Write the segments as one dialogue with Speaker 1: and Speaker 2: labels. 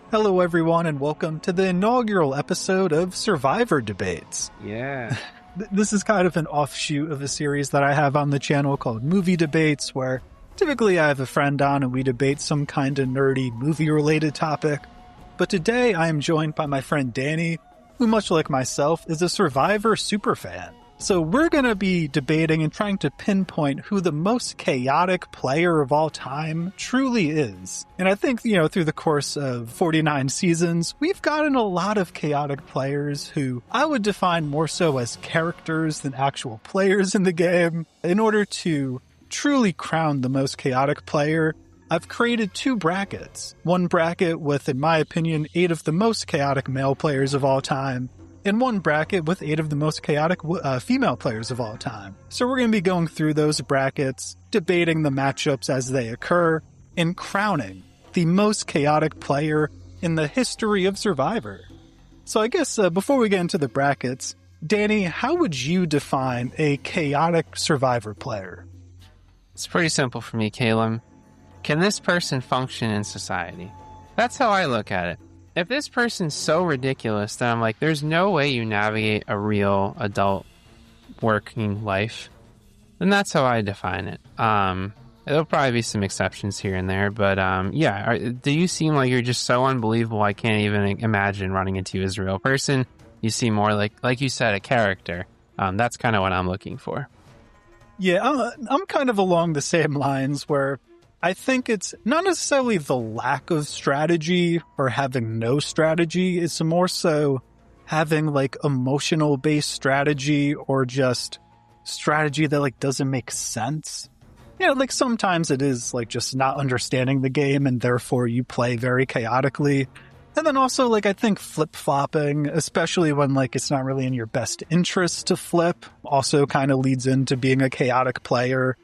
Speaker 1: Hello, everyone, and welcome to the inaugural episode of Survivor Debates.
Speaker 2: Yeah.
Speaker 1: This is kind of an offshoot of a series that I have on the channel called Movie Debates, where typically I have a friend on and we debate some kind of nerdy movie-related topic. But today I am joined by my friend Danny, who, much like myself, is a Survivor superfan. So we're going to be debating and trying to pinpoint who the most chaotic player of all time truly is. And I think, through the course of 49 seasons, we've gotten a lot of chaotic players who I would define more so as characters than actual players in the game. In order to truly crown the most chaotic player, I've created two brackets. One bracket with, in my opinion, 8 of the most chaotic male players of all time, and one bracket with 8 of the most chaotic female players of all time. So we're going to be going through those brackets, debating the matchups as they occur, and crowning the most chaotic player in the history of Survivor. So I guess before we get into the brackets, Danny, how would you define a chaotic Survivor player?
Speaker 2: It's pretty simple for me, Caleb. Can this person function in society? That's how I look at it. If this person's so ridiculous that I'm like, there's no way you navigate a real adult working life, then that's how I define it. There'll probably be some exceptions here and there, but do you seem like you're just so unbelievable I can't even imagine running into you as a real person? You seem more like you said, a character. That's kind of what I'm looking for.
Speaker 1: Yeah, I'm kind of along the same lines where I think it's not necessarily the lack of strategy or having no strategy. It's more so having emotional based strategy or just strategy that doesn't make sense. Sometimes it is just not understanding the game and therefore you play very chaotically. And then also I think flip-flopping, especially when it's not really in your best interest to flip, also kind of leads into being a chaotic player.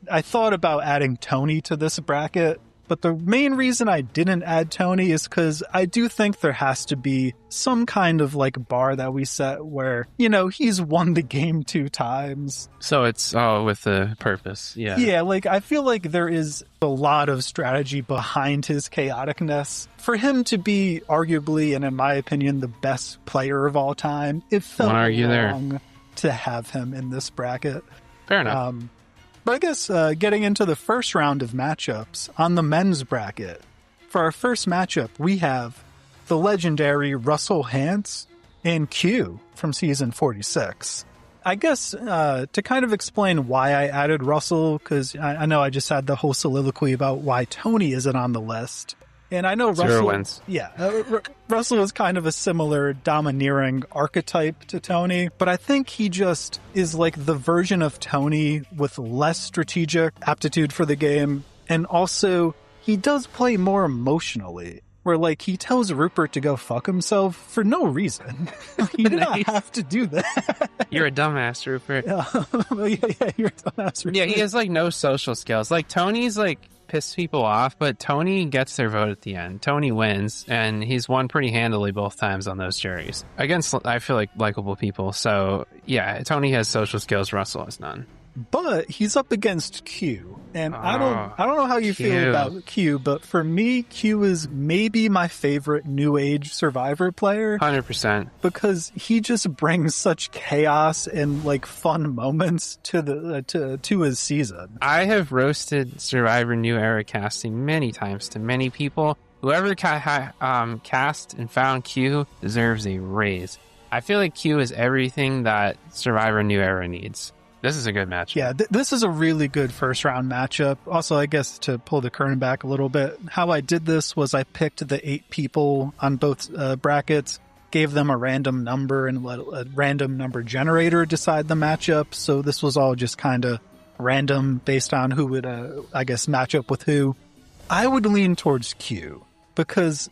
Speaker 1: I thought about adding Tony to this bracket, but the main reason I didn't add Tony is because I do think there has to be some kind of bar that we set where, he's won the game 2 times.
Speaker 2: So it's all with a purpose. Yeah.
Speaker 1: Yeah, I feel like there is a lot of strategy behind his chaoticness. For him to be arguably, and in my opinion, the best player of all time, it felt wrong to have him in this bracket.
Speaker 2: Fair enough.
Speaker 1: But I guess getting into the first round of matchups on the men's bracket. For our first matchup, we have the legendary Russell Hantz and Q from season 46. I guess to kind of explain why I added Russell, because I know I just had the whole soliloquy about why Tony isn't on the list. And I know Russell...
Speaker 2: 0 wins.
Speaker 1: Yeah, Russell is kind of a similar domineering archetype to Tony, but I think he just is the version of Tony with less strategic aptitude for the game, and also he does play more emotionally, where he tells Rupert to go fuck himself for no reason. He did not have to do that.
Speaker 2: You're a dumbass, Rupert.
Speaker 1: Yeah, you're a dumbass, Rupert.
Speaker 2: Yeah, he has no social skills. Tony's piss people off, but Tony gets their vote at the end. Tony wins, and he's won pretty handily both times on those juries against, I feel likable people. So yeah, Tony has social skills, Russell has none.
Speaker 1: But he's up against Q, and I don't know how you feel about Q, but for me, Q is maybe my favorite new age Survivor player.
Speaker 2: 100%.
Speaker 1: Because he just brings such chaos and fun moments to his season.
Speaker 2: I have roasted Survivor New Era casting many times to many people. Whoever cast and found Q deserves a raise. I feel like Q is everything that Survivor New Era needs. This is a good matchup.
Speaker 1: Yeah, this is a really good first round matchup. Also, I guess to pull the curtain back a little bit, how I did this was I picked the 8 people on both brackets, gave them a random number, and let a random number generator decide the matchup. So this was all just kind of random based on who would, match up with who. I would lean towards Q because,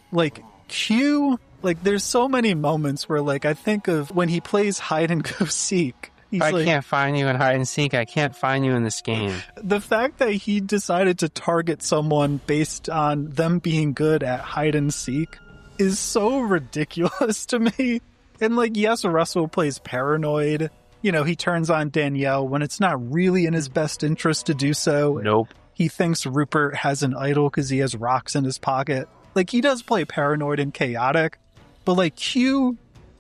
Speaker 1: Q, there's so many moments where, I think of when he plays hide and go seek.
Speaker 2: I can't find you in hide and seek. I can't find you in this game.
Speaker 1: The fact that he decided to target someone based on them being good at hide and seek is so ridiculous to me. And yes, Russell plays paranoid. He turns on Danielle when it's not really in his best interest to do so.
Speaker 2: Nope.
Speaker 1: He thinks Rupert has an idol because he has rocks in his pocket. Like, he does play paranoid and chaotic, but like Q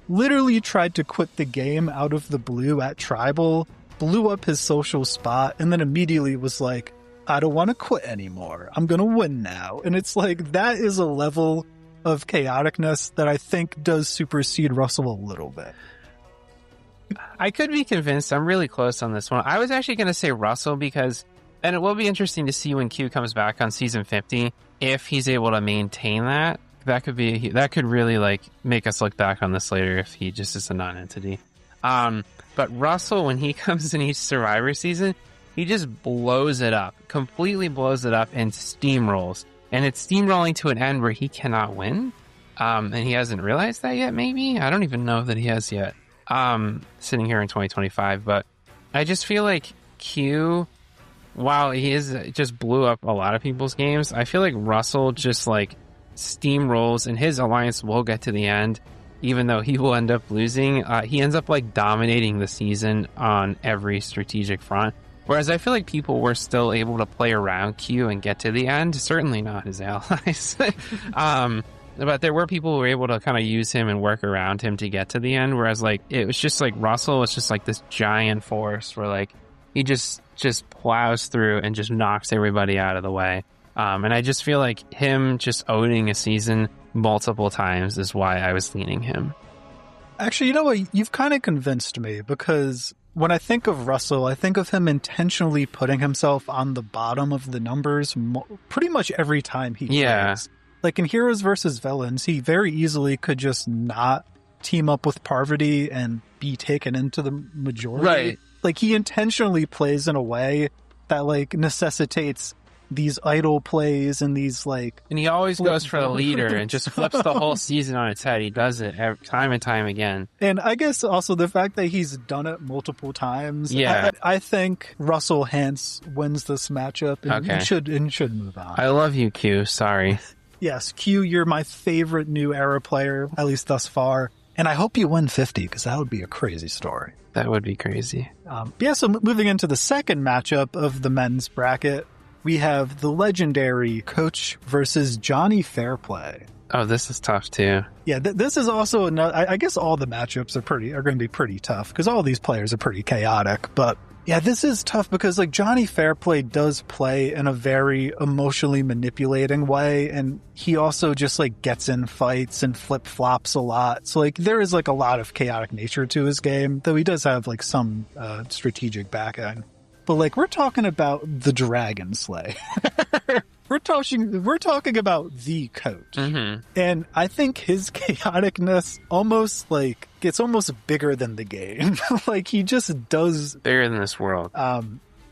Speaker 1: literally tried to quit the game out of the blue at Tribal, blew up his social spot, and then immediately was like, I don't want to quit anymore. I'm going to win now. And it's like, that is a level of chaoticness that I think does supersede Russell a little bit.
Speaker 2: I could be convinced. I'm really close on this one. I was actually going to say Russell because, and it will be interesting to see when Q comes back on season 50, if he's able to maintain that. That could really like make us look back on this later if he just is a non-entity. But Russell, when he comes in each Survivor season, he just blows it up, completely blows it up and steamrolls. And it's steamrolling to an end where he cannot win. And he hasn't realized that yet, maybe? I don't even know that he has yet. Sitting here in 2025. But I just feel like Q, while he just blew up a lot of people's games, I feel like Russell just like steamrolls and his alliance will get to the end. Even though he will end up losing, he ends up like dominating the season on every strategic front. Whereas I feel like people were still able to play around Q and get to the end. Certainly not his allies. But there were people who were able to kind of use him and work around him to get to the end. Whereas like it was just like Russell was just like this giant force where like he just plows through and just knocks everybody out of the way. And I just feel like him just owning a season multiple times is why I was leaning him.
Speaker 1: Actually, you know what? You've kind of convinced me, because when I think of Russell, I think of him intentionally putting himself on the bottom of the numbers pretty much every time he plays. Like in Heroes versus Villains, he very easily could just not team up with Parvati and be taken into the majority.
Speaker 2: Right.
Speaker 1: Like he intentionally plays in a way that like necessitates these idle plays and these like...
Speaker 2: And he always goes for the leader and just flips the whole season on its head. He does it time and time again.
Speaker 1: And I guess also the fact that he's done it multiple times.
Speaker 2: Yeah.
Speaker 1: I think Russell Hance wins this matchup and should move on.
Speaker 2: I love you, Q. Sorry.
Speaker 1: Yes, Q, you're my favorite new era player, at least thus far. And I hope you win 50, because that would be a crazy story.
Speaker 2: That would be crazy.
Speaker 1: So moving into the second matchup of the men's bracket, we have the legendary Coach versus Johnny Fairplay.
Speaker 2: Oh, this is tough too.
Speaker 1: Yeah, this is also another. I guess all the matchups are going to be pretty tough because all these players are pretty chaotic. But yeah, this is tough because like Johnny Fairplay does play in a very emotionally manipulating way, and he also just like gets in fights and flip flops a lot. So like there is like a lot of chaotic nature to his game, though he does have like some strategic backend. But like we're talking about the Dragon Slay. We're talking about the Coach. Mm-hmm. And I think his chaoticness almost like gets almost bigger than the game. Like he just does
Speaker 2: bigger than this world.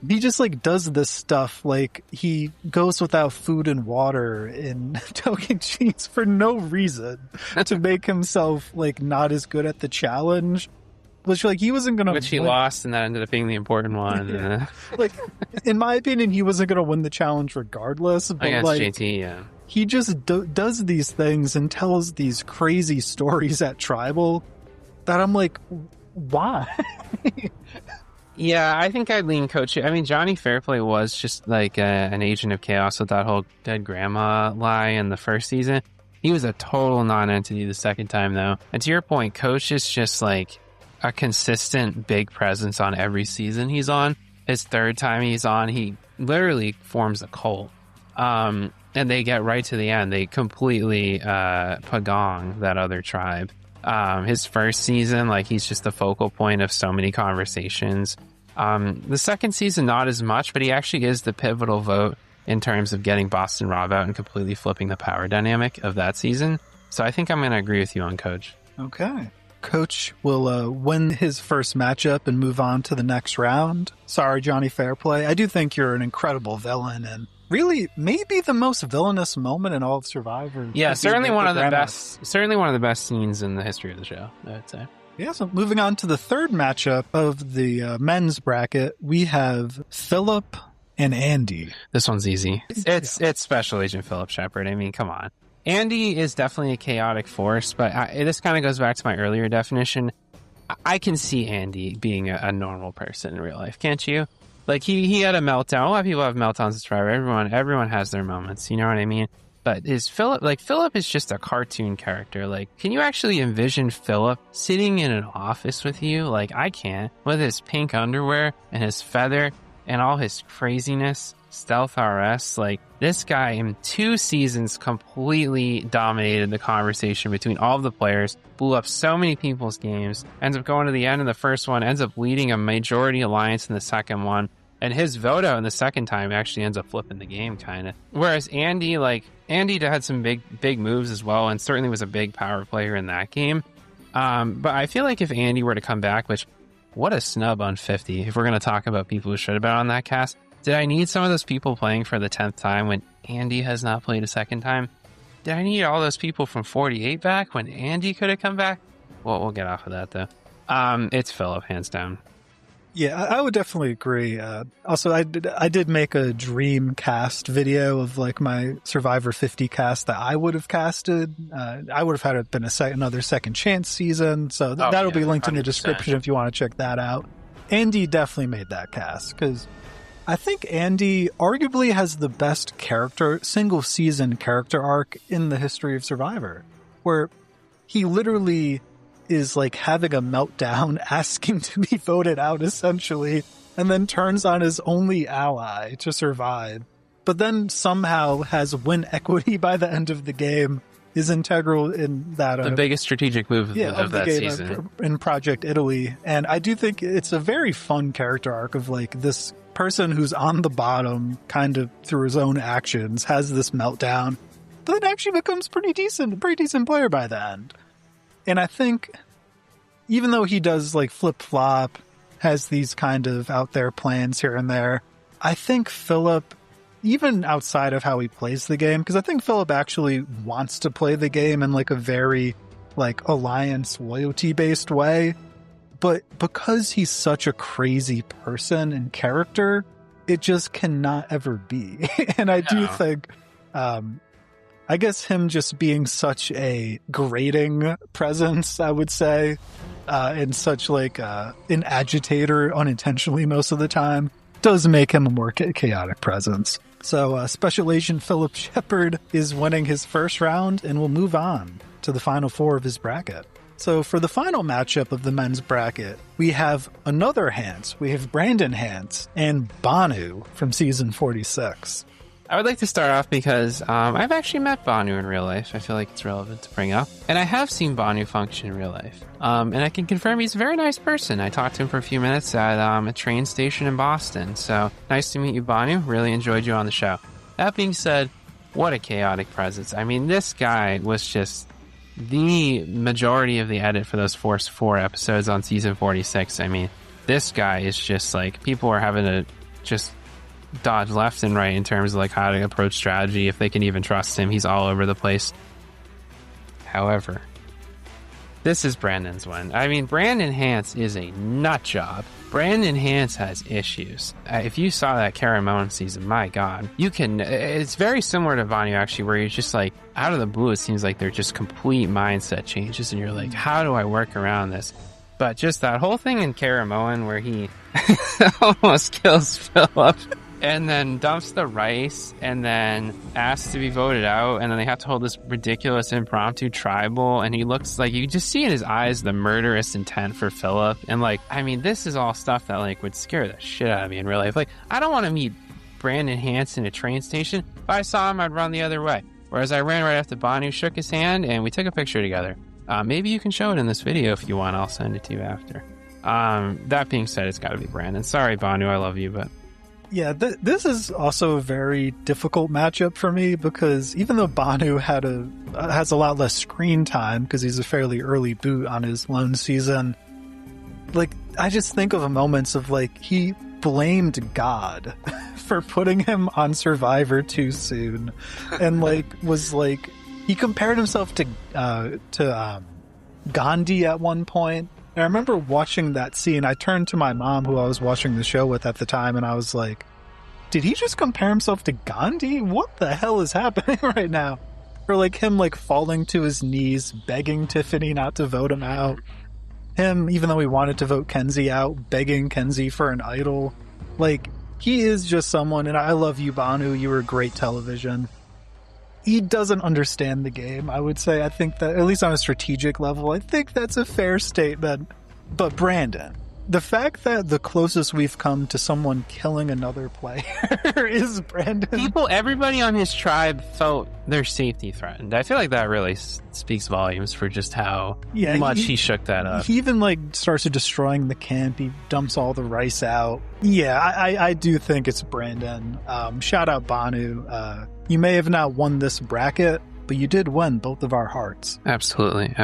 Speaker 1: He just like does this stuff. Like he goes without food and water in Token Cheats for no reason to make himself like not as good at the challenge. Which like he wasn't gonna,
Speaker 2: which he lost, and that ended up being the important one.
Speaker 1: Yeah. Like, in my opinion, he wasn't gonna win the challenge regardless. But
Speaker 2: against
Speaker 1: like,
Speaker 2: JT, yeah,
Speaker 1: he just does these things and tells these crazy stories at Tribal that I'm like, why?
Speaker 2: Yeah, I think I'd lean Coach. I mean, Johnny Fairplay was just like an agent of chaos with that whole dead grandma lie in the first season. He was a total non-entity the second time, though. And to your point, Coach is just like a consistent big presence on every season he's on. His third time he's on, he literally forms a cult. And they get right to the end. They completely pagong that other tribe. His first season, like he's just the focal point of so many conversations. The second season, not as much, but he actually is the pivotal vote in terms of getting Boston Rob out and completely flipping the power dynamic of that season. So I think I'm going to agree with you on Coach.
Speaker 1: Okay. Coach will win his first matchup and move on to the next round. Sorry, Johnny Fairplay. I do think you're an incredible villain, and really maybe the most villainous moment in all of Survivor.
Speaker 2: Yeah, certainly one of the best. Certainly one of the best scenes in the history of the show, I would say.
Speaker 1: Yeah. So moving on to the third matchup of the men's bracket, we have Philip and Andy.
Speaker 2: This one's easy. It's Special Agent Philip Shepard. I mean, come on. Andy is definitely a chaotic force, but this kind of goes back to my earlier definition. I can see Andy being a normal person in real life, can't you? Like he had a meltdown. A lot of people have meltdowns in Survivor. Everyone has their moments. You know what I mean? But is Philip, like, Philip is just a cartoon character. Like, can you actually envision Philip sitting in an office with you? Like, I can't. With his pink underwear and his feather and all his craziness, Stealth RS. Like, this guy in 2 seasons completely dominated the conversation between all of the players, blew up so many people's games, ends up going to the end of the first one, ends up leading a majority alliance in the second one. And his vote out in the second time actually ends up flipping the game, kind of. Whereas Andy, Andy had some big moves as well, and certainly was a big power player in that game. But I feel like if Andy were to come back, which, what a snub on 50, if we're going to talk about people who should have been on that cast. Did I need some of those people playing for the 10th time when Andy has not played a second time? Did I need all those people from 48 back when Andy could have come back? Well, we'll get off of that, though. It's Philip, hands down.
Speaker 1: Yeah, I would definitely agree. Also, I did make a dream cast video of like my Survivor 50 cast that I would have casted. I would have had it been another second chance season. So that'll be linked 100%. In the description if you want to check that out. Andy definitely made that cast because I think Andy arguably has the best single season character arc in the history of Survivor, where he literally is like having a meltdown, asking to be voted out essentially, and then turns on his only ally to survive. But then somehow has win equity by the end of the game, is integral in that.
Speaker 2: The biggest strategic move of that season.
Speaker 1: In Project Italy. And I do think it's a very fun character arc of like this person who's on the bottom, kind of through his own actions, has this meltdown, but then actually becomes pretty decent player by the end. And I think, even though he does like flip-flop, has these kind of out there plans here and there, I think Philip, even outside of how he plays the game, because I think Philip actually wants to play the game in like a very like alliance loyalty-based way, but because he's such a crazy person and character, it just cannot ever be. And I do think... I guess him just being such a grating presence, I would say, and such like an agitator unintentionally most of the time, does make him a more chaotic presence. So Special Agent Philip Shepard is winning his first round and will move on to the final 4 of his bracket. So for the final matchup of the men's bracket, we have another Hans. We have Brandon Hans and Banu from season 46.
Speaker 2: I would like to start off because I've actually met Banu in real life. I feel like it's relevant to bring up. And I have seen Banu function in real life. And I can confirm he's a very nice person. I talked to him for a few minutes at a train station in Boston. So nice to meet you, Banu. Really enjoyed you on the show. That being said, what a chaotic presence. I mean, this guy was just the majority of the edit for those first 4 episodes on season 46. I mean, this guy is just like, people are having to just dodge left and right in terms of like how to approach strategy, if they can even trust him. He's all over the place. However, this is Brandon's one. I mean, Brandon Hans is a nut job. Brandon Hans has issues. If you saw that Caramon season, my God, it's very similar to Vanu actually, where you're just like, out of the blue, it seems like they're just complete mindset changes, and you're like, how do I work around this? But just that whole thing in Caramoan where he almost kills Philip and then dumps the rice and then asks to be voted out, and then they have to hold this ridiculous impromptu tribal, and he looks like, you just see in his eyes the murderous intent for Philip. And like, I mean, this is all stuff that like would scare the shit out of me in real life. Like, I don't want to meet Brandon Hansen at a train station. If I saw him, I'd run the other way. Whereas I ran right after Banu, shook his hand, and we took a picture together. Maybe you can show it in this video if you want. I'll send it to you after. That being said, it's got to be Brandon. Sorry, Banu, I love you, but...
Speaker 1: Yeah, this is also a very difficult matchup for me, because even though Banu has a lot less screen time because he's a fairly early boot on his lone season, like, I just think of the moments of like, he blamed God for putting him on Survivor too soon, and like was like, he compared himself to Gandhi at one point. And I remember watching that scene. I turned to my mom, who I was watching the show with at the time, and I was like, did he just compare himself to Gandhi? What the hell is happening right now? Or like him like falling to his knees, begging Tiffany not to vote him out. Him, even though he wanted to vote Kenzie out, begging Kenzie for an idol. Like, he is just someone, and I love you, Banu. You were great television. he doesn't understand the game, I would say. I think that, at least on a strategic level, I think that's a fair statement. But Brandon, the fact that the closest we've come to someone killing another player is Brandon.
Speaker 2: Everybody on his tribe felt their safety threatened. I feel like that really speaks volumes for just how much he shook that up.
Speaker 1: He even starts destroying the camp. He dumps all the rice out. Yeah, I do think it's Brandon. Shout out Banu. You may have not won this bracket, but you did win both of our hearts.
Speaker 2: Absolutely.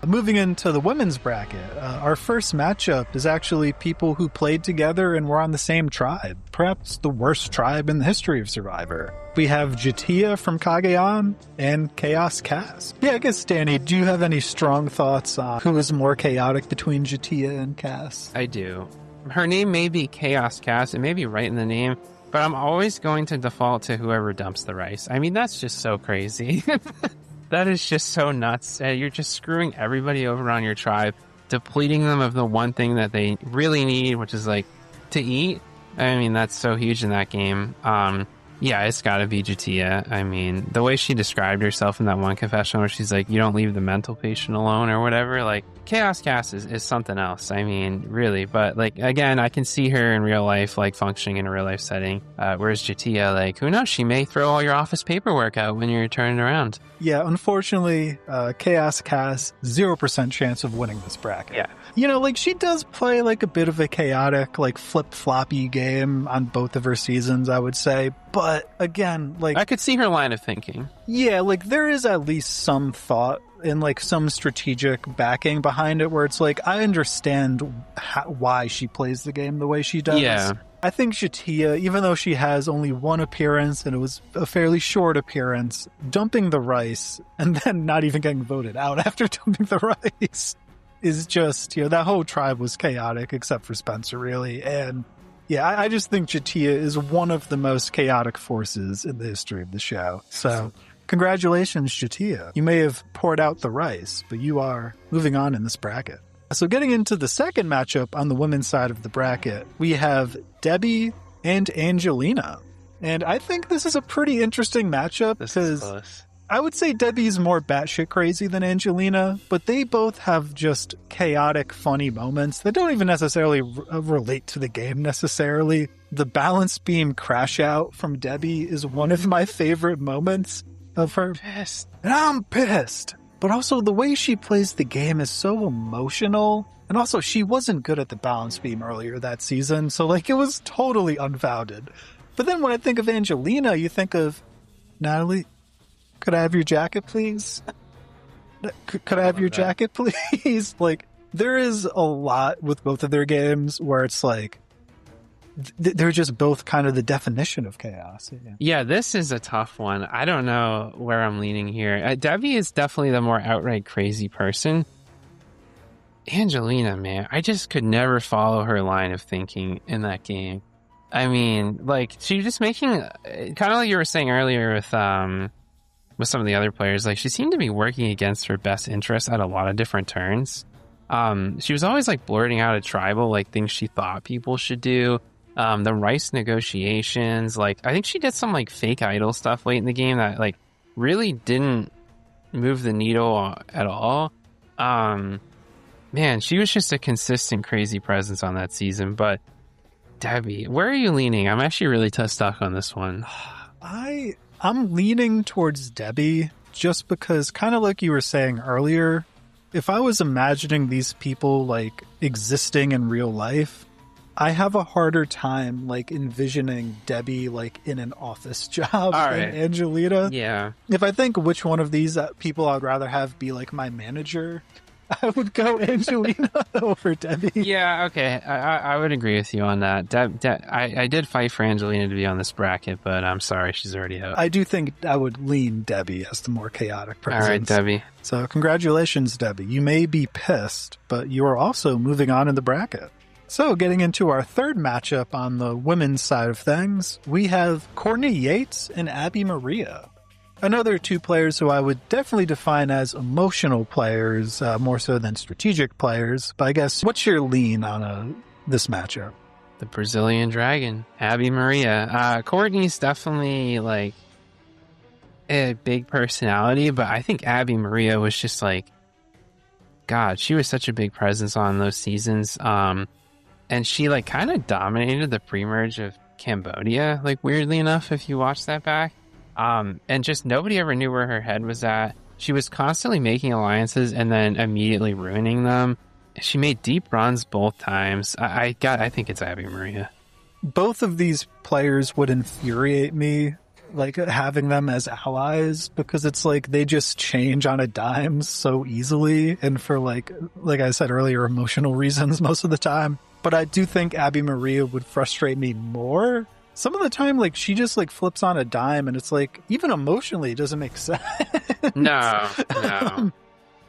Speaker 1: Moving into the women's bracket, our first matchup is actually people who played together and were on the same tribe. Perhaps the worst tribe in the history of Survivor. We have Jatia from Kagayan and Chaos Cass. Yeah, I guess, Danny, do you have any strong thoughts on who is more chaotic between Jatia and Cass?
Speaker 2: I do. Her name may be Chaos Cass. It may be right in the name, but I'm always going to default to whoever dumps the rice. I mean, that's just so crazy. That is just so nuts. You're just screwing everybody over on your tribe, depleting them of the one thing that they really need, which is to eat. I mean, that's so huge in that game. Yeah, it's got to be Jatia. I mean, the way she described herself in that one confessional where she's like, you don't leave the mental patient alone or whatever. Chaos Cass is something else. I mean, really. But, again, I can see her in real life, functioning in a real life setting. Whereas Jatia, who knows? She may throw all your office paperwork out when you're turning around.
Speaker 1: Yeah, unfortunately, Chaos Cass, 0% chance of winning this bracket.
Speaker 2: Yeah.
Speaker 1: She does play a bit of a chaotic, flip-floppy game on both of her seasons, I would say. But again,
Speaker 2: I could see her line of thinking.
Speaker 1: Yeah, there is at least some thought and some strategic backing behind it where it's I understand why she plays the game the way she does.
Speaker 2: Yeah.
Speaker 1: I think Jatia, even though she has only one appearance and it was a fairly short appearance, dumping the rice and then not even getting voted out after dumping the rice is just, that whole tribe was chaotic except for Spencer, really. And yeah, I just think Jatia is one of the most chaotic forces in the history of the show. So congratulations, Jatia. You may have poured out the rice, but you are moving on in this bracket. So getting into the second matchup on the women's side of the bracket, we have Debbie and Angelina. And I think this is a pretty interesting matchup because I would say Debbie's more batshit crazy than Angelina, but they both have just chaotic, funny moments that don't even necessarily relate to the game necessarily. The balance beam crash out from Debbie is one of my favorite moments of her.
Speaker 2: Pissed.
Speaker 1: And I'm pissed. But also the way she plays the game is so emotional. And also she wasn't good at the balance beam earlier that season. So it was totally unfounded. But then when I think of Angelina, you think of, Natalie, could I have your jacket, please? Could I have your jacket, please? There is a lot with both of their games where it's they're just both kind of the definition of chaos.
Speaker 2: Yeah, this is a tough one. I don't know where I'm leaning here. Debbie is definitely the more outright crazy person. Angelina, man, I just could never follow her line of thinking in that game. I mean, she's just making, kind of like you were saying earlier with some of the other players, she seemed to be working against her best interests at a lot of different turns. She was always blurting out a tribal, things she thought people should do. The rice negotiations, I think she did some fake idol stuff late in the game that really didn't move the needle at all. Man, she was just a consistent crazy presence on that season. But Debbie, where are you leaning? I'm actually really stuck on this one.
Speaker 1: I'm leaning towards Debbie just because, kind of like you were saying earlier, if I was imagining these people existing in real life, I have a harder time envisioning Debbie in an office job than Angelina.
Speaker 2: Yeah.
Speaker 1: If I think which one of these people I'd rather have be my manager, I would go Angelina over Debbie.
Speaker 2: Yeah, okay. I would agree with you on that. I did fight for Angelina to be on this bracket, but I'm sorry, she's already out.
Speaker 1: I do think I would lean Debbie as the more chaotic presence.
Speaker 2: All right, Debbie.
Speaker 1: So congratulations, Debbie. You may be pissed, but you are also moving on in the bracket. So getting into our third matchup on the women's side of things, we have Courtney Yates and Abby Maria. Another two players who I would definitely define as emotional players, more so than strategic players. But I guess, what's your lean on this matchup?
Speaker 2: The Brazilian Dragon, Abby Maria. Courtney's definitely a big personality, but I think Abby Maria was just like, God, she was such a big presence on those seasons. And she like kind of dominated the pre-merge of Cambodia, like weirdly enough, if you watch that back. And just nobody ever knew where her head was at. She was constantly making alliances and then immediately ruining them. She made deep runs both times. I think it's Abby Maria.
Speaker 1: Both of these players would infuriate me, like having them as allies, because it's like they just change on a dime so easily, and for like I said earlier, emotional reasons most of the time. But I do think Abby Maria would frustrate me more. Some of the time, like, she just like flips on a dime, and it's like, even emotionally, it doesn't make sense.
Speaker 2: No.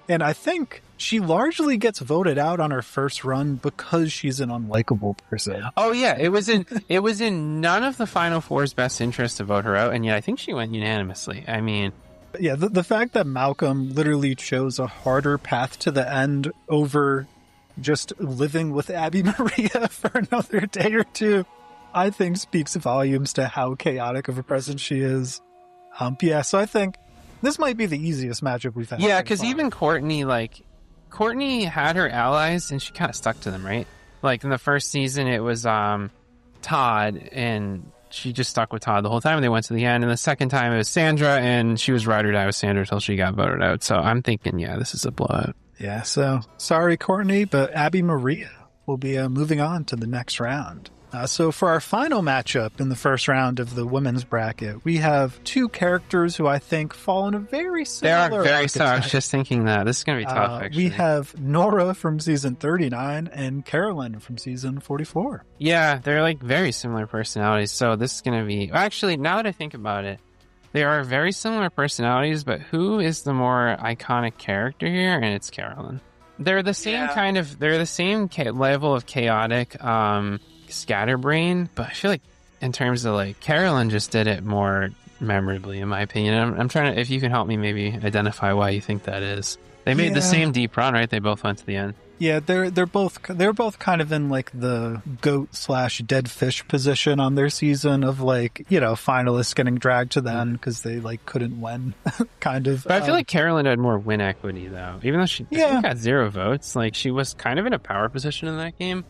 Speaker 1: And I think she largely gets voted out on her first run because she's an unlikable person.
Speaker 2: Oh yeah, it was in none of the Final Four's best interest to vote her out, and yet I think she went unanimously. I mean,
Speaker 1: yeah, the fact that Malcolm literally chose a harder path to the end over just living with Abby Maria for another day or two, I think speaks volumes to how chaotic of a presence she is. Yeah, so I think this might be the easiest matchup we've had.
Speaker 2: Yeah, because even Courtney had her allies and she kind of stuck to them, right? Like in the first season, it was Todd, and she just stuck with Todd the whole time, and they went to the end. And the second time, it was Sandra, and she was ride or die with Sandra until she got voted out. So I'm thinking, yeah, this is a blowout.
Speaker 1: Yeah, so sorry, Courtney, but Abby Maria will be moving on to the next round. So for our final matchup in the first round of the women's bracket, we have two characters who I think fall in a very similar
Speaker 2: They are very
Speaker 1: archetype.
Speaker 2: similar. I was just thinking that. This is going to be tough, actually.
Speaker 1: We have Nora from season 39 and Carolyn from season 44.
Speaker 2: Yeah, they're like very similar personalities. So this is going to be... Actually, now that I think about it, they are very similar personalities, but who is the more iconic character here? And it's Carolyn. They're the same they're the same level of chaotic scatterbrain, but I feel like in terms of like Carolyn just did it more memorably, in my opinion. I'm trying to, if you can help me maybe identify why you think that is. They made the same deep run, right? They both went to the end.
Speaker 1: Yeah, they're both kind of in like the goat/dead fish position on their season of like, you know, finalists getting dragged to the end because they like couldn't win, kind of.
Speaker 2: But I feel like Carolyn had more win equity though, even though she got 0 votes. Like she was kind of in a power position in that game.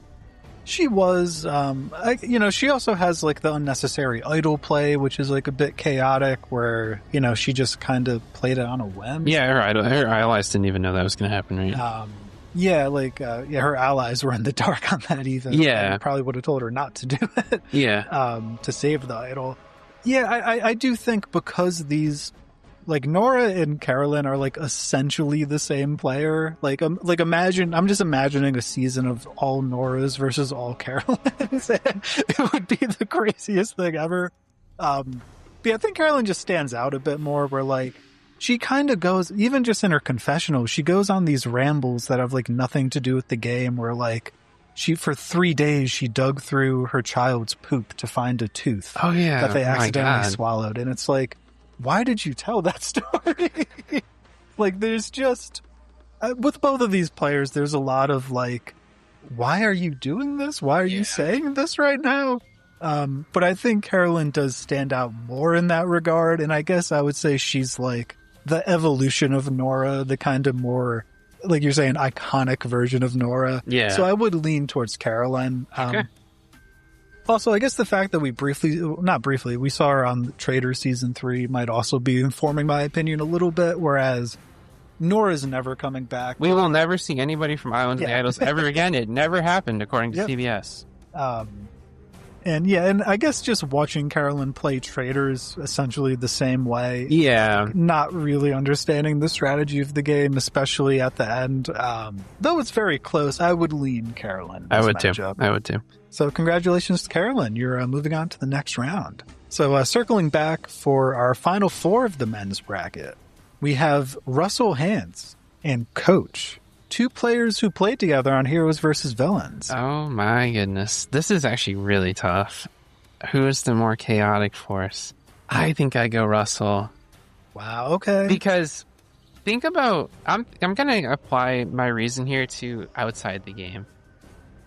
Speaker 1: She was, she also has like the unnecessary idol play, which is like a bit chaotic, where, you know, she just kind of played it on a whim.
Speaker 2: Yeah, her allies didn't even know that was going to happen, right?
Speaker 1: Her allies were in the dark on that even.
Speaker 2: Yeah.
Speaker 1: Probably would have told her not to do it.
Speaker 2: Yeah.
Speaker 1: To save the idol. Yeah, I do think because these, like, Nora and Carolyn are like essentially the same player. Imagine, I'm just imagining a season of all Noras versus all Carolyns. It would be the craziest thing ever. But yeah, I think Carolyn just stands out a bit more, where like she kind of goes, even just in her confessional, she goes on these rambles that have like nothing to do with the game, where like for 3 days she dug through her child's poop to find a tooth that they accidentally swallowed. And it's like, why did you tell that story? Like, there's just, with both of these players, there's a lot of like, why are you doing this? Why are you saying this right now? But I think Carolyn does stand out more in that regard. And I guess I would say she's like the evolution of Nora, the kind of more, like you're saying, iconic version of Nora.
Speaker 2: Yeah.
Speaker 1: So I would lean towards Carolyn.
Speaker 2: Okay.
Speaker 1: Also, I guess the fact that we saw her on Trader Season 3 might also be informing my opinion a little bit, whereas Nora's never coming back.
Speaker 2: We will never see anybody from Islands of the Idols ever again. It never happened, according to CBS.
Speaker 1: And I guess just watching Carolyn play Traders essentially the same way.
Speaker 2: Yeah.
Speaker 1: Not really understanding the strategy of the game, especially at the end. Though it's very close, I would lean Carolyn.
Speaker 2: I would too.
Speaker 1: So congratulations to Carolyn. You're moving on to the next round. So circling back for our final 4 of the men's bracket, we have Russell Hantz and Coach. 2 players who played together on Heroes vs. Villains.
Speaker 2: Oh my goodness. This is actually really tough. Who is the more chaotic force? I think I go Russell.
Speaker 1: Wow, okay.
Speaker 2: Because think about, I'm going to apply my reason here to outside the game.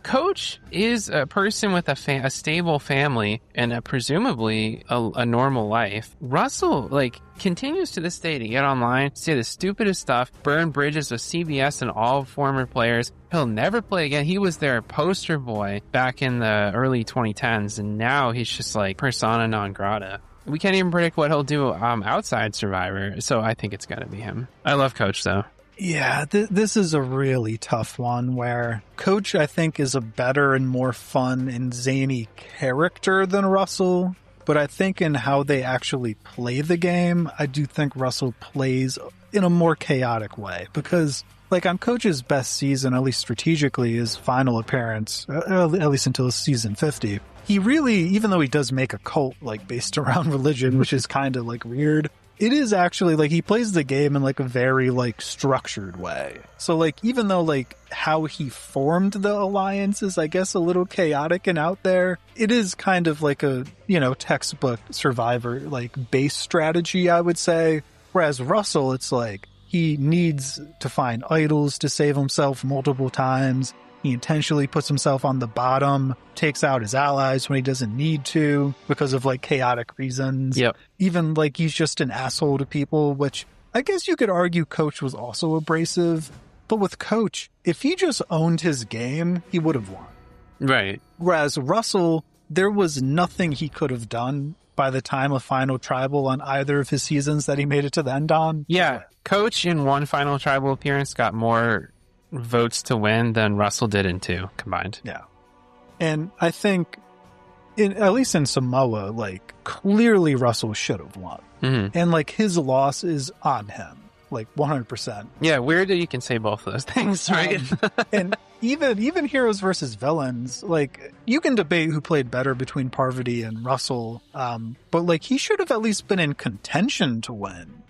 Speaker 2: Coach is a person with a stable family and presumably a normal life. Russell, like, continues to this day to get online, say the stupidest stuff, burn bridges with CBS and all former players. He'll never play again. He was their poster boy back in the early 2010s, and now he's just like persona non grata. We can't even predict what he'll do outside Survivor, so I think it's got to be him. I love Coach, though.
Speaker 1: Yeah, this is a really tough one where Coach, I think, is a better and more fun and zany character than Russell. But I think in how they actually play the game, I do think Russell plays in a more chaotic way. Because, like, on Coach's best season, at least strategically, his final appearance, at least until season 50, he really, even though he does make a cult, like, based around religion, which is kind of, like, weird, it is actually, like, he plays the game in, like, a very, like, structured way. So, like, even though, like, how he formed the alliance is, I guess, a little chaotic and out there, it is kind of like a, you know, textbook Survivor, like, base strategy, I would say. Whereas Russell, it's like, he needs to find idols to save himself multiple times. He intentionally puts himself on the bottom, takes out his allies when he doesn't need to because of, like, chaotic reasons.
Speaker 2: Yep.
Speaker 1: Even, like, he's just an asshole to people, which I guess you could argue Coach was also abrasive. But with Coach, if he just owned his game, he would have won.
Speaker 2: Right.
Speaker 1: Whereas Russell, there was nothing he could have done by the time of Final Tribal on either of his seasons that he made it to the end on.
Speaker 2: Yeah. Coach in one Final Tribal appearance got more votes to win than Russell did in 2 combined.
Speaker 1: Yeah. And I think, at least in Samoa, like, clearly Russell should have won.
Speaker 2: Mm-hmm.
Speaker 1: And, like, his loss is on him, like, 100%.
Speaker 2: Yeah, weird that you can say both of those things, right?
Speaker 1: And even heroes versus villains, like, you can debate who played better between Parvati and Russell, but, like, he should have at least been in contention to win.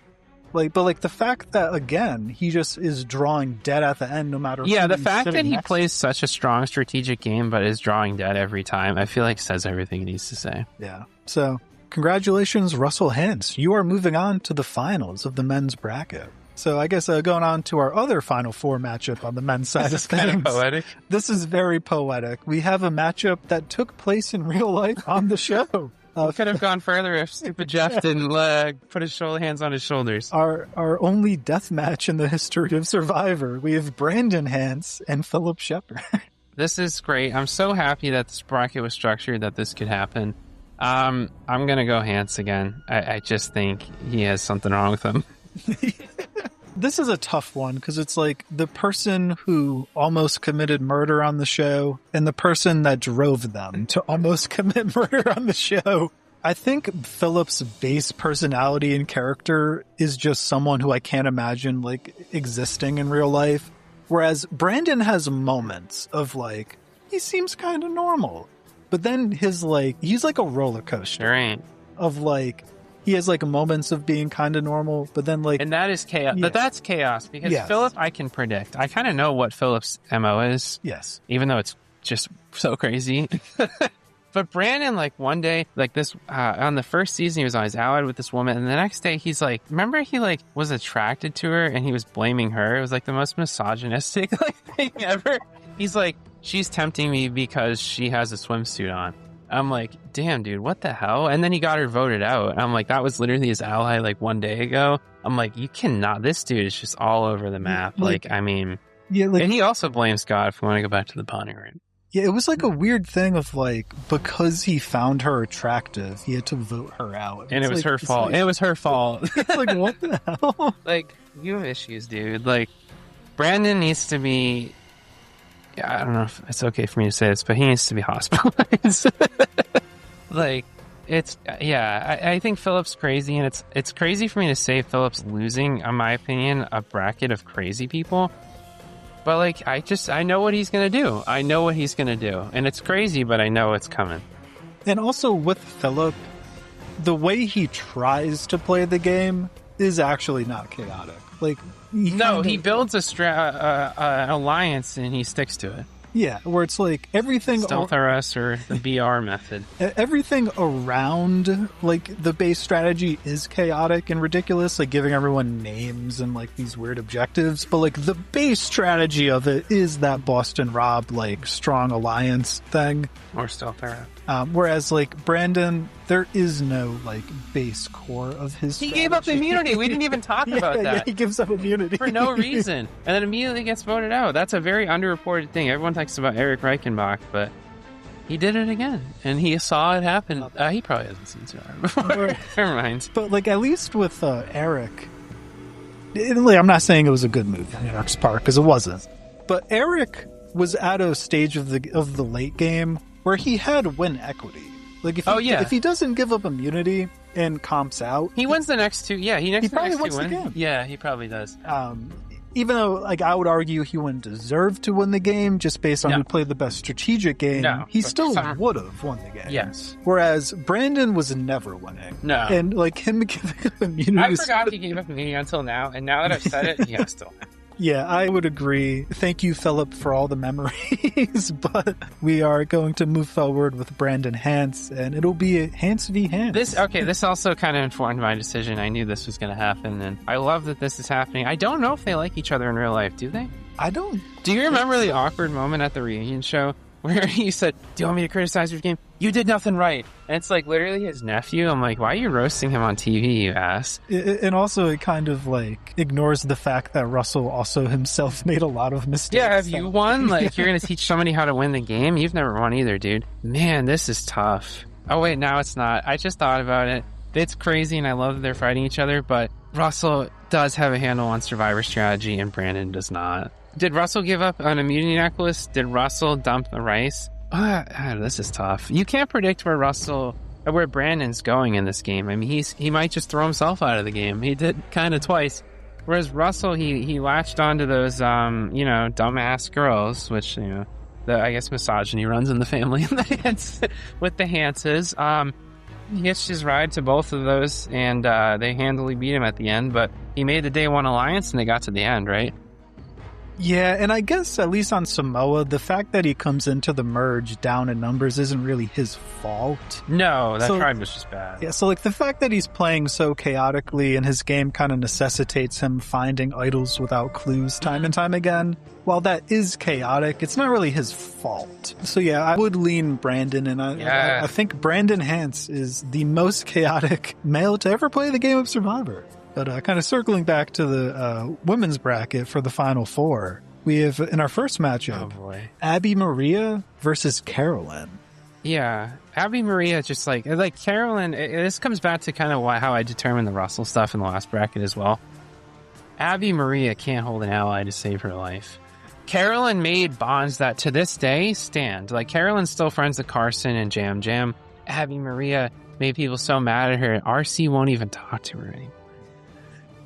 Speaker 1: Like, but, like, the fact that, again, he just is drawing dead at the end no matter.
Speaker 2: Yeah, the fact that he plays such a strong strategic game but is drawing dead every time, I feel like says everything he needs to say.
Speaker 1: Yeah. So, congratulations, Russell Hintz. You are moving on to the finals of the men's bracket. So, I guess going on to our other Final Four matchup on the men's side of things.
Speaker 2: Kind of poetic.
Speaker 1: This is very poetic. We have a matchup that took place in real life on the show.
Speaker 2: Could have gone further if stupid Jeff didn't put his hands on his shoulders.
Speaker 1: Our only death match in the history of Survivor. We have Brandon Hance and Philip Shepard.
Speaker 2: This is great. I'm so happy that this bracket was structured that this could happen. I'm going to go Hance again. I just think he has something wrong with him.
Speaker 1: This is a tough one because it's like the person who almost committed murder on the show and the person that drove them to almost commit murder on the show. I think Philip's base personality and character is just someone who I can't imagine, like, existing in real life. Whereas Brandon has moments of, like, he seems kind of normal. But then his, like, he's like a roller coaster.
Speaker 2: Right.
Speaker 1: Of, like, he has, like, moments of being kind of normal, but then, like...
Speaker 2: And that is chaos.
Speaker 1: Yeah.
Speaker 2: But that's chaos, because
Speaker 1: Yes.
Speaker 2: Philip, I can predict. I kind of know what Philip's MO is.
Speaker 1: Yes.
Speaker 2: Even though it's just so crazy. But Brandon, like, one day, like, this, on the first season, he was always allied with this woman, and the next day, he's like, remember he, like, was attracted to her, and he was blaming her? It was, like, the most misogynistic, like, thing ever. He's like, she's tempting me because she has a swimsuit on. I'm like, damn, dude, what the hell? And then he got her voted out. I'm like, that was literally his ally, like, one day ago. I'm like, you cannot, this dude is just all over the map. Like, I mean,
Speaker 1: yeah, like,
Speaker 2: and he also blames God if we want to go back to the ponding room.
Speaker 1: Yeah, it was like a weird thing of, like, because he found her attractive, he had to vote her out.
Speaker 2: And it was
Speaker 1: like,
Speaker 2: her fault.
Speaker 1: Like,
Speaker 2: It was her fault.
Speaker 1: it's like, what the hell?
Speaker 2: Like, you have issues, dude. Like, Brandon needs to be, I don't know if it's okay for me to say this, but he needs to be hospitalized. Like, it's, yeah, I think Philip's crazy, and it's crazy for me to say Philip's losing, in my opinion, a bracket of crazy people. But, like, I know what he's going to do. I know what he's going to do. And it's crazy, but I know it's coming.
Speaker 1: And also with Philip, the way he tries to play the game is actually not chaotic. Like,
Speaker 2: he builds an alliance and he sticks to it.
Speaker 1: Yeah, where it's like everything...
Speaker 2: Stealth RS or the BR method.
Speaker 1: Everything around, like, the base strategy is chaotic and ridiculous, like giving everyone names and, like, these weird objectives. But, like, the base strategy of it is that Boston Rob, like, strong alliance thing.
Speaker 2: Or Stealth RS.
Speaker 1: Whereas, like, Brandon, there is no, like, base core of his strategy.
Speaker 2: He gave up immunity. We didn't even talk about that.
Speaker 1: Yeah, he gives up immunity.
Speaker 2: For no reason. And then immediately gets voted out. That's a very underreported thing. Everyone talks about Eric Reichenbach, but he did it again. And he saw it happen. He probably hasn't seen Survivor before. Never mind.
Speaker 1: But, like, at least with Eric... I'm not saying it was a good move on Eric's part, because it wasn't. But Eric was at a stage of the late game where he had win equity. Like, if he doesn't give up immunity and comps out...
Speaker 2: He wins the next two. Yeah, he
Speaker 1: probably wins the game.
Speaker 2: Yeah, he probably does.
Speaker 1: Even though, like, I would argue he wouldn't deserve to win the game just based on who played the best strategic game, he still would have won the game.
Speaker 2: Yes.
Speaker 1: Whereas Brandon was never winning.
Speaker 2: No.
Speaker 1: And, like, him giving up immunity...
Speaker 2: I forgot he gave up immunity until now, and now that I've said it, yeah, still.
Speaker 1: Yeah, I would agree. Thank you, Philip, for all the memories, but we are going to move forward with Brandon Hance, and it'll be a Hance v. Hance.
Speaker 2: This also kind of informed my decision. I knew this was going to happen, and I love that this is happening. I don't know if they like each other in real life, do they?
Speaker 1: I don't.
Speaker 2: Do you remember the awkward moment at the reunion show where he said, "Do you want me to criticize your game? You did nothing right." And it's like literally his nephew. I'm like, why are you roasting him on TV, you ass?
Speaker 1: And also it kind of like ignores the fact that Russell also himself made a lot of mistakes.
Speaker 2: Yeah, have you won? Like, you're going to teach somebody how to win the game? You've never won either, dude. Man, this is tough. Oh, wait, now it's not. I just thought about it. It's crazy, and I love that they're fighting each other, but Russell does have a handle on Survivor strategy, and Brandon does not. Did Russell give up an immunity necklace? Did Russell dump the rice? This is tough. You can't predict where Brandon's going in this game. I mean, he might just throw himself out of the game. He did kind of twice. Whereas Russell, he latched onto those, dumbass girls, which, I guess misogyny runs in the family with the Hanses. He hitched his ride to both of those, and they handily beat him at the end, but he made the day one alliance, and they got to the end, right?
Speaker 1: Yeah, and I guess at least on Samoa, the fact that he comes into the merge down in numbers isn't really his fault.
Speaker 2: No, that tribe was just bad.
Speaker 1: Yeah, so like the fact that he's playing so chaotically and his game kind of necessitates him finding idols without clues time and time again, while that is chaotic, it's not really his fault. So yeah, I would lean Brandon, and I think Brandon Hance is the most chaotic male to ever play the game of Survivor. But kind of circling back to the women's bracket for the Final Four, we have in our first matchup, Abby Maria versus Carolyn.
Speaker 2: Yeah, Abby Maria just like Carolyn. This comes back to kind of how I determined the Russell stuff in the last bracket as well. Abby Maria can't hold an ally to save her life. Carolyn made bonds that to this day stand. Like, Carolyn's still friends with Carson and Jam Jam. Abby Maria made people so mad at her, RC won't even talk to her anymore.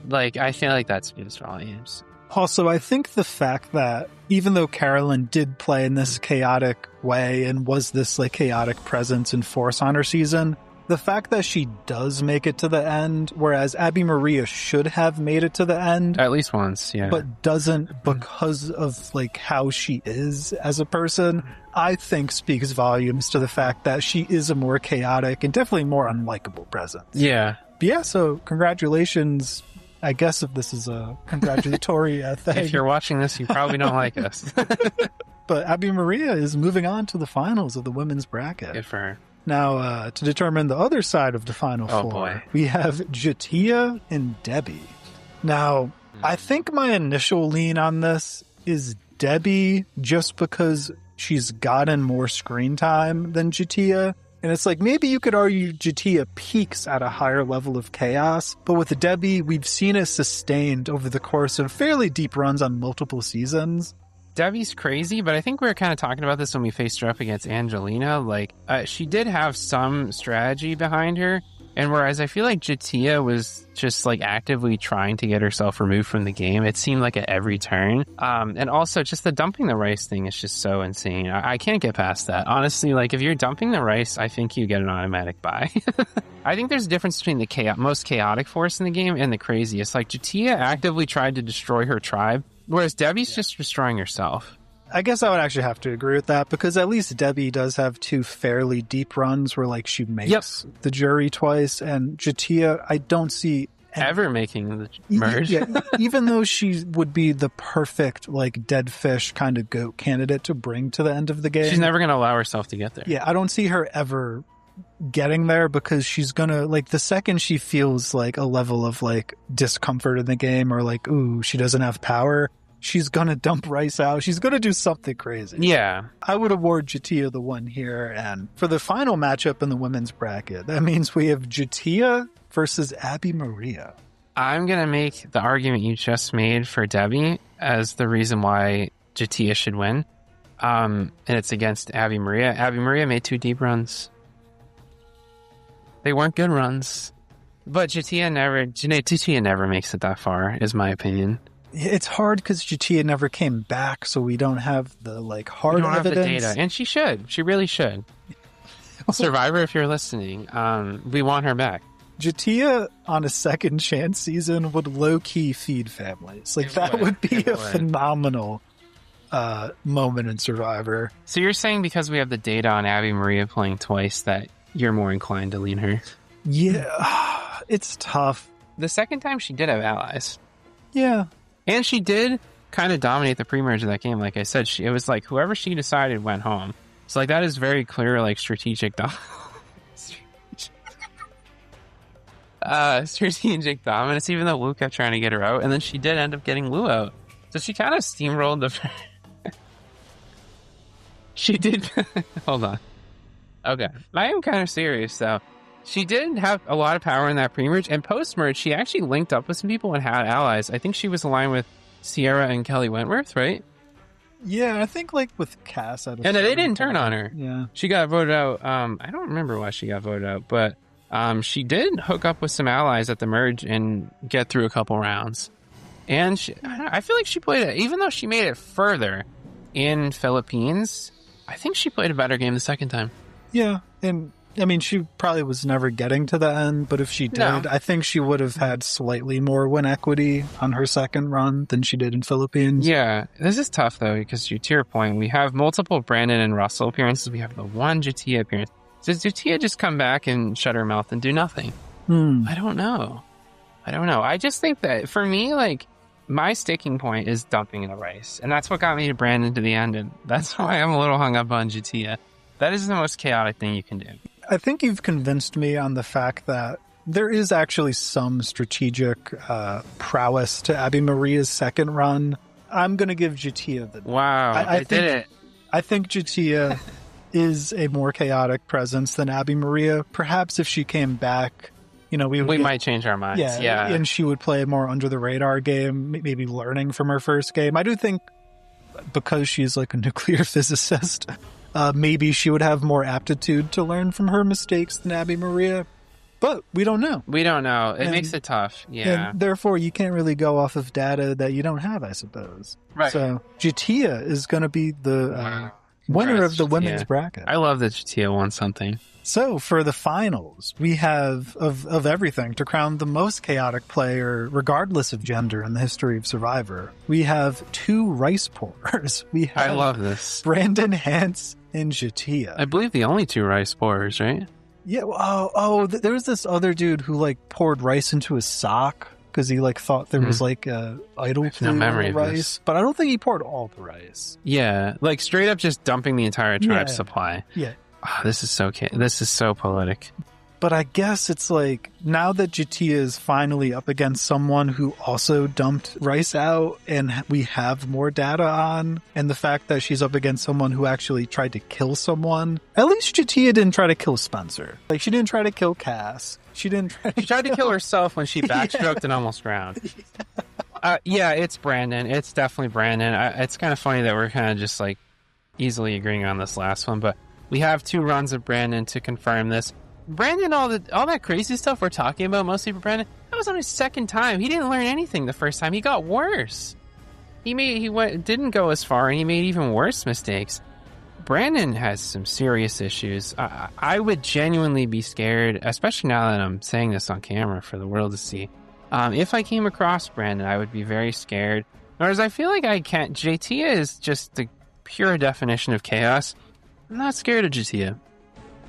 Speaker 2: Like, I feel like that speaks volumes.
Speaker 1: Also, I think the fact that even though Carolyn did play in this chaotic way and was this like chaotic presence and force on her season, the fact that she does make it to the end, whereas Abby Maria should have made it to the end.
Speaker 2: At least once, yeah.
Speaker 1: But doesn't because of like how she is as a person, I think speaks volumes to the fact that she is a more chaotic and definitely more unlikable presence.
Speaker 2: Yeah.
Speaker 1: But yeah, so congratulations. I guess if this is a congratulatory thing.
Speaker 2: If you're watching this, you probably don't like us.
Speaker 1: But Abby Maria is moving on to the finals of the women's bracket.
Speaker 2: Good for her.
Speaker 1: Now, to determine the other side of the Final Four, we have Jatia and Debbie. Now, I think my initial lean on this is Debbie just because she's gotten more screen time than Jatia. And it's like, maybe you could argue Jatia peaks at a higher level of chaos, but with Debbie, we've seen it sustained over the course of fairly deep runs on multiple seasons.
Speaker 2: Debbie's crazy, but I think we were kind of talking about this when we faced her up against Angelina. Like, she did have some strategy behind her, and whereas I feel like Jatia was just like actively trying to get herself removed from the game, it seemed like at every turn. And also just the dumping the rice thing is just so insane. I can't get past that. Honestly, like if you're dumping the rice, I think you get an automatic buy. I think there's a difference between the most chaotic force in the game and the craziest. Like Jatia actively tried to destroy her tribe, whereas Debbie's just destroying herself.
Speaker 1: I guess I would actually have to agree with that, because at least Debbie does have 2 fairly deep runs where like she makes the jury twice, and Jatia, I don't see
Speaker 2: ever making the merge.
Speaker 1: Yeah, even though she would be the perfect like dead fish kind of goat candidate to bring to the end of the game.
Speaker 2: She's never going to allow herself to get there.
Speaker 1: Yeah, I don't see her ever getting there, because she's gonna, like, the second she feels like a level of like discomfort in the game, or like, ooh, she doesn't have power, she's gonna dump Rice out. She's gonna do something crazy.
Speaker 2: Yeah.
Speaker 1: I would award Jatia the one here. And for the final matchup in the women's bracket, that means we have Jatia versus Abby Maria.
Speaker 2: I'm going to make the argument you just made for Debbie as the reason why Jatia should win. And it's against Abby Maria. Abby Maria made 2 deep runs. They weren't good runs. But Jatia never makes it that far, is my opinion.
Speaker 1: It's hard because Jatia never came back, so we don't have the like hard evidence.
Speaker 2: Have the data. And she should. She really should. Survivor, if you're listening, we want her back.
Speaker 1: Jatia on a second chance season would low-key feed families. Like, that would be a phenomenal moment in Survivor.
Speaker 2: So you're saying because we have the data on Abby Maria playing twice that you're more inclined to lean her?
Speaker 1: Yeah, it's tough.
Speaker 2: The second time she did have allies.
Speaker 1: Yeah.
Speaker 2: And she did kind of dominate the pre-merge of that game. Like I said, it was like whoever she decided went home. So like that is very clear, like strategic strategic dominance, even though Lou kept trying to get her out, and then she did end up getting Lou out. So she kind of steamrolled the. She did. Hold on. Okay, I am kind of serious though. She did have a lot of power in that pre-merge, and post-merge, she actually linked up with some people and had allies. I think she was aligned with Sierra and Kelly Wentworth, right?
Speaker 1: Yeah, I think like with Cass.
Speaker 2: And they didn't turn on her.
Speaker 1: Yeah,
Speaker 2: she got voted out. I don't remember why she got voted out, but she did hook up with some allies at the merge and get through a couple rounds. And I feel like she played it, even though she made it further in Philippines. I think she played a better game the second time.
Speaker 1: Yeah, and I mean, she probably was never getting to the end, but if she did, I think she would have had slightly more win equity on her second run than she did in Philippines.
Speaker 2: Yeah, this is tough, though, because to your point, we have multiple Brandon and Russell appearances. We have the one Jatia appearance. Does Jatia just come back and shut her mouth and do nothing? I don't know. I just think that, for me, like, my sticking point is dumping the Rice. And that's what got me to Brandon to the end, and that's why I'm a little hung up on Jatia. That is the most chaotic thing you can do.
Speaker 1: I think you've convinced me on the fact that there is actually some strategic prowess to Abby Maria's second run. I'm going to give Jatia the...
Speaker 2: Wow, I did it.
Speaker 1: I think Jatia is a more chaotic presence than Abby Maria. Perhaps if she came back, you know, we
Speaker 2: might change our minds. Yeah,
Speaker 1: and she would play a more under-the-radar game, maybe learning from her first game. I do think because she's like a nuclear physicist... maybe she would have more aptitude to learn from her mistakes than Abby Maria, but we don't know.
Speaker 2: It makes it tough. Yeah.
Speaker 1: And therefore, you can't really go off of data that you don't have, I suppose.
Speaker 2: Right.
Speaker 1: So Jatia is going to be the winner of the women's bracket.
Speaker 2: I love that Jatia won something.
Speaker 1: So for the finals, we have of everything to crown the most chaotic player, regardless of gender, in the history of Survivor. We have 2 rice pourers. I
Speaker 2: love this.
Speaker 1: Brandon Hance and Jatia.
Speaker 2: I believe the only 2 rice pourers, right?
Speaker 1: Yeah. There was this other dude who like poured rice into his sock because he like thought there was like a idol
Speaker 2: no memory of
Speaker 1: rice,
Speaker 2: this.
Speaker 1: but I don't think he poured all the rice.
Speaker 2: Yeah, like straight up just dumping the entire tribe's supply.
Speaker 1: Yeah.
Speaker 2: Oh, this is so poetic.
Speaker 1: But I guess it's like, now that Jatia is finally up against someone who also dumped Rice out and we have more data on, and the fact that she's up against someone who actually tried to kill someone, at least Jatia didn't try to kill Spencer. Like, she didn't try to kill Cass. She tried to
Speaker 2: kill herself when she backstroked and almost drowned. Yeah, it's Brandon. It's definitely Brandon. It's kind of funny that we're kind of just like easily agreeing on this last one, but we have 2 runs of Brandon to confirm this. Brandon, all that crazy stuff we're talking about, mostly for Brandon, that was on his second time. He didn't learn anything the first time. He got worse. Didn't go as far, and he made even worse mistakes. Brandon has some serious issues. I would genuinely be scared, especially now that I'm saying this on camera for the world to see. If I came across Brandon, I would be very scared. Whereas I feel like I can't. Jatia is just the pure definition of chaos, I'm not scared of Jatia.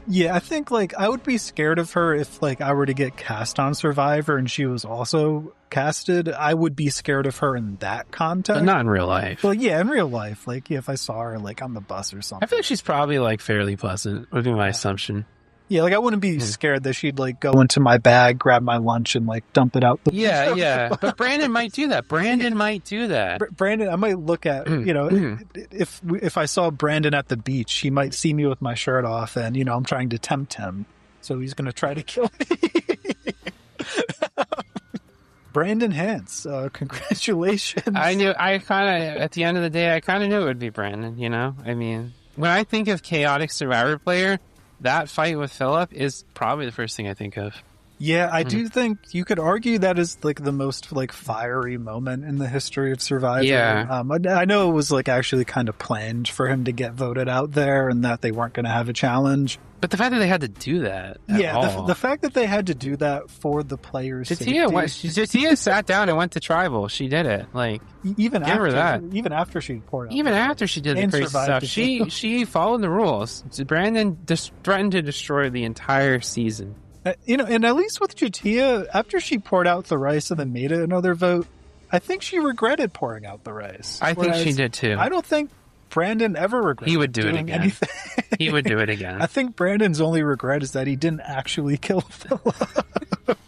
Speaker 1: Yeah, I think, like, I would be scared of her if, like, I were to get cast on Survivor and she was also casted. I would be scared of her in that context.
Speaker 2: But not in real life.
Speaker 1: Well, yeah, in real life. Like, yeah, if I saw her, like, on the bus or something.
Speaker 2: I feel like she's probably, like, fairly pleasant, would be my assumption.
Speaker 1: Yeah, like, I wouldn't be scared that she'd, like, go into my bag, grab my lunch, and, like, dump it out the window.
Speaker 2: Yeah. But Brandon might do that.
Speaker 1: Brandon, I might look at, you know, if I saw Brandon at the beach, he might see me with my shirt off and, you know, I'm trying to tempt him. So he's going to try to kill me. Brandon Hance, congratulations.
Speaker 2: At the end of the day, I kind of knew it would be Brandon, you know? I mean, when I think of chaotic Survivor player, that fight with Philip is probably the first thing I think of.
Speaker 1: Yeah, I do think you could argue that is like the most like fiery moment in the history of Survivor.
Speaker 2: Yeah.
Speaker 1: I know it was like actually kind of planned for him to get voted out there and that they weren't going to have a challenge.
Speaker 2: But the fact that they had to do that
Speaker 1: the fact that they had to do that for the players' safety.
Speaker 2: Jatia sat down and went to tribal. She did it. Like,
Speaker 1: even after she poured out.
Speaker 2: Even after she did the crazy stuff. She followed the rules. Brandon threatened to destroy the entire season.
Speaker 1: You know, and at least with Jatia, after she poured out the rice and then made it another vote, I think she regretted pouring out the rice.
Speaker 2: I think she did too.
Speaker 1: I don't think Brandon ever regretted
Speaker 2: He would do it again.
Speaker 1: Anything.
Speaker 2: He would do it again.
Speaker 1: I think Brandon's only regret is that he didn't actually kill Philip.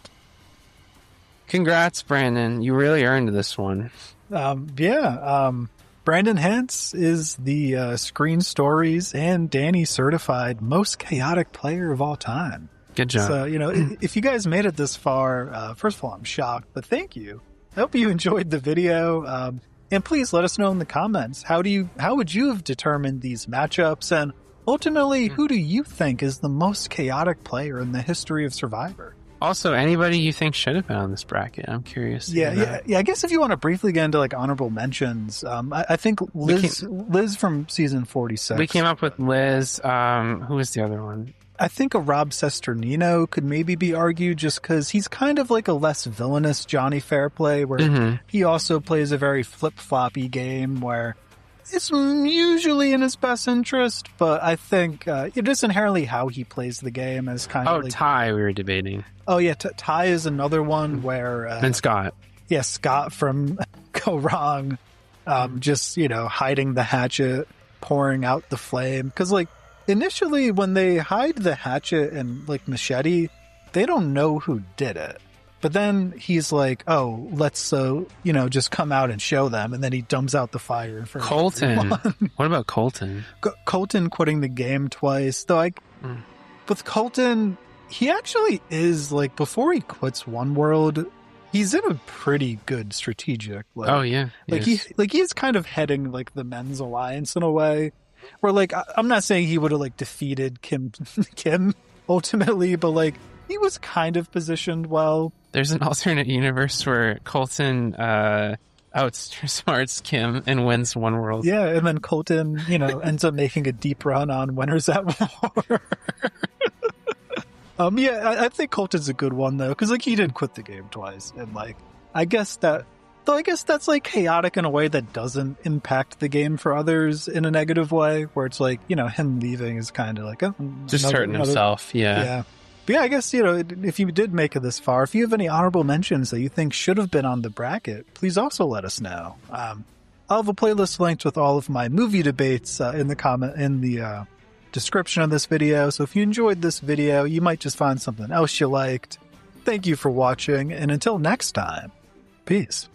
Speaker 2: Congrats, Brandon. You really earned this one.
Speaker 1: Brandon Hance is the Screen Stories and Danny certified most chaotic player of all time.
Speaker 2: Good job.
Speaker 1: So, you know, if you guys made it this far, first of all, I'm shocked, but thank you. I hope you enjoyed the video. And please let us know in the comments, how would you have determined these matchups? And ultimately, who do you think is the most chaotic player in the history of Survivor?
Speaker 2: Also, anybody you think should have been on this bracket? I'm curious.
Speaker 1: Yeah. I guess if you want to briefly get into like honorable mentions, I think Liz from season 46.
Speaker 2: We came up with Liz. Who was the other one?
Speaker 1: I think a Rob Sesternino could maybe be argued just because he's kind of like a less villainous Johnny Fairplay, where he also plays a very flip-floppy game where it's usually in his best interest, but I think it is inherently how he plays the game as kind of like...
Speaker 2: Ty we were debating.
Speaker 1: Oh, yeah, Ty is another one where...
Speaker 2: and Scott.
Speaker 1: Yeah, Scott from Go Wrong, just, you know, hiding the hatchet, pouring out the flame. Because, like, initially, when they hide the hatchet and, like, machete, they don't know who did it. But then he's like, oh, let's, you know, just come out and show them. And then he dumps out the fire for
Speaker 2: Colton.
Speaker 1: everyone.
Speaker 2: What about Colton?
Speaker 1: Colton quitting the game twice. Though, with Colton, he actually is, like, before he quits One World, he's in a pretty good strategic. Like,
Speaker 2: oh, yeah.
Speaker 1: He's kind of heading, like, the men's alliance in a way. Where, like, I'm not saying he would have, like, defeated Kim ultimately, but, like, he was kind of positioned well.
Speaker 2: There's an alternate universe where Colton outsmarts Kim and wins One World.
Speaker 1: Yeah, and then Colton, you know, ends up making a deep run on Winners at War. I think Colton's a good one, though, because, like, he did quit the game twice. And, like, I guess that's, like, chaotic in a way that doesn't impact the game for others in a negative way, where it's, like, you know, him leaving is kind of like, oh.
Speaker 2: Just hurting himself, yeah.
Speaker 1: But yeah, I guess, you know, if you did make it this far, if you have any honorable mentions that you think should have been on the bracket, please also let us know. I'll have a playlist linked with all of my movie debates in the description of this video. So if you enjoyed this video, you might just find something else you liked. Thank you for watching, and until next time, peace.